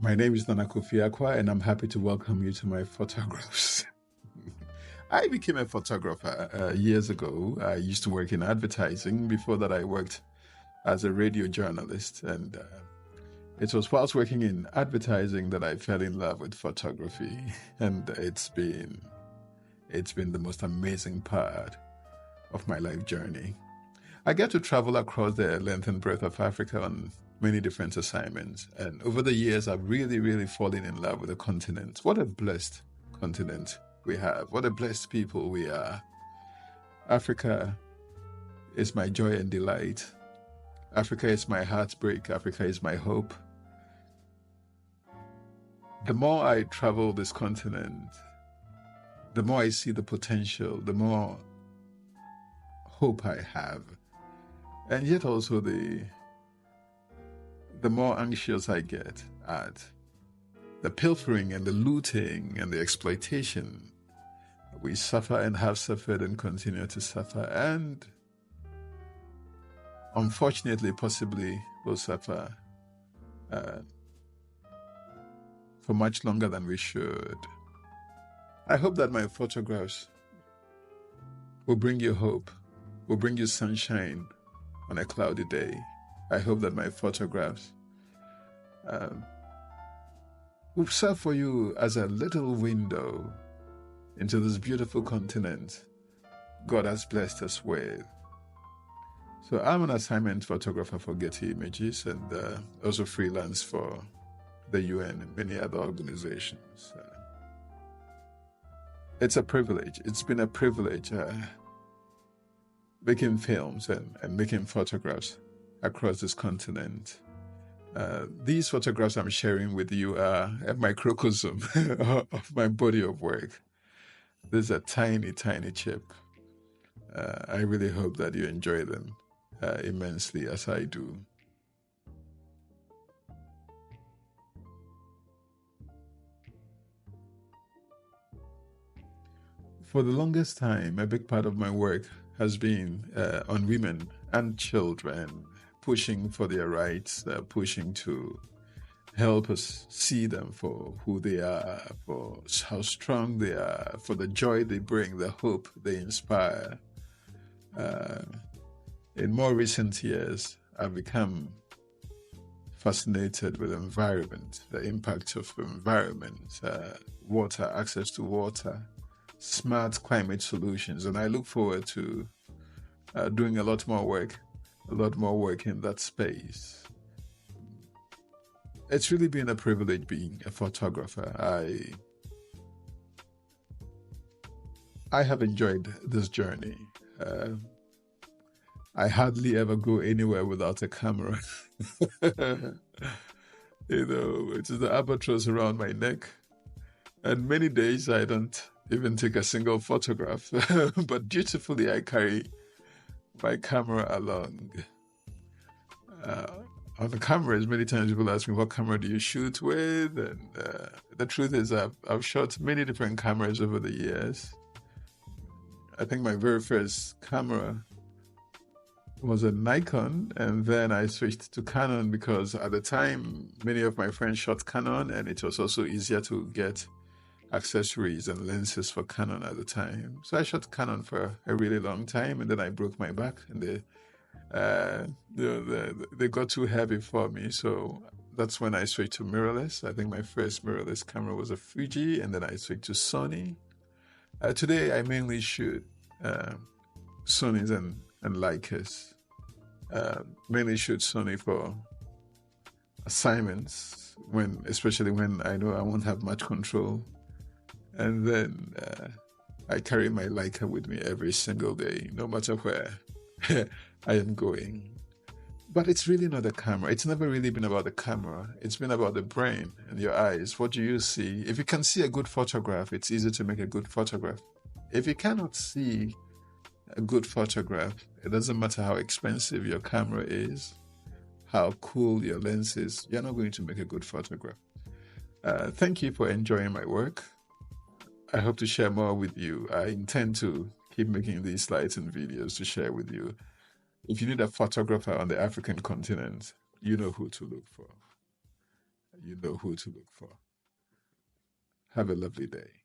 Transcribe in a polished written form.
My name is Kofi Acquah, and I'm happy to welcome you to my photographs. I became a photographer years ago. I used to work in advertising. Before that, I worked as a radio journalist, and it was whilst working in advertising that I fell in love with photography, and it's been the most amazing part of my life journey. I get to travel across the length and breadth of Africa on many different assignments. And over the years, I've really, really fallen in love with the continent. What a blessed continent we have. What a blessed people we are. Africa is my joy and delight. Africa is my heartbreak. Africa is my hope. The more I travel this continent, the more I see the potential, the more hope I have. And yet also the more anxious I get at the pilfering and the looting and the exploitation we suffer and have suffered and continue to suffer, and unfortunately possibly will suffer for much longer than we should. I hope that my photographs will bring you hope, will bring you sunshine on a cloudy day. I hope that my photographs will serve for you as a little window into this beautiful continent God has blessed us with. So I'm an assignment photographer for Getty Images, and also freelance for the UN and many other organizations. It's a privilege. It's been a privilege making films and making photographs across this continent. These photographs I'm sharing with you are a microcosm of my body of work. This is a tiny, tiny chip. I really hope that you enjoy them immensely as I do. For the longest time, a big part of my work has been on women and children, pushing for their rights, pushing to help us see them for who they are, for how strong they are, for the joy they bring, the hope they inspire. In more recent years, I've become fascinated with environment, the impact of environment, water, access to water, smart climate solutions, and I look forward to doing a lot more work in that space. It's really been a privilege being a photographer. I have enjoyed this journey. I hardly ever go anywhere without a camera. It's the albatross around my neck. And many days I don't even take a single photograph. But dutifully I carry my camera along. On the cameras, many times people ask me, what camera do you shoot with? And the truth is I've shot many different cameras over the years. I think my very first camera was a Nikon, and then I switched to Canon because at the time, many of my friends shot Canon, and it was also easier to get accessories and lenses for Canon at the time. So I shot Canon for a really long time, and then I broke my back, and they got too heavy for me. So that's when I switched to mirrorless. I think my first mirrorless camera was a Fuji, and then I switched to Sony. Today, I mainly shoot Sonys and Leicas. Mainly shoot Sony for assignments, especially when I know I won't have much control. And then I carry my Leica with me every single day, no matter where I am going. But it's really not the camera. It's never really been about the camera. It's been about the brain and your eyes. What do you see? If you can see a good photograph, it's easy to make a good photograph. If you cannot see a good photograph, it doesn't matter how expensive your camera is, how cool your lens is, you're not going to make a good photograph. Thank you for enjoying my work. I hope to share more with you. I intend to keep making these slides and videos to share with you. If you need a photographer on the African continent, you know who to look for. you know who to look for. Have a lovely day.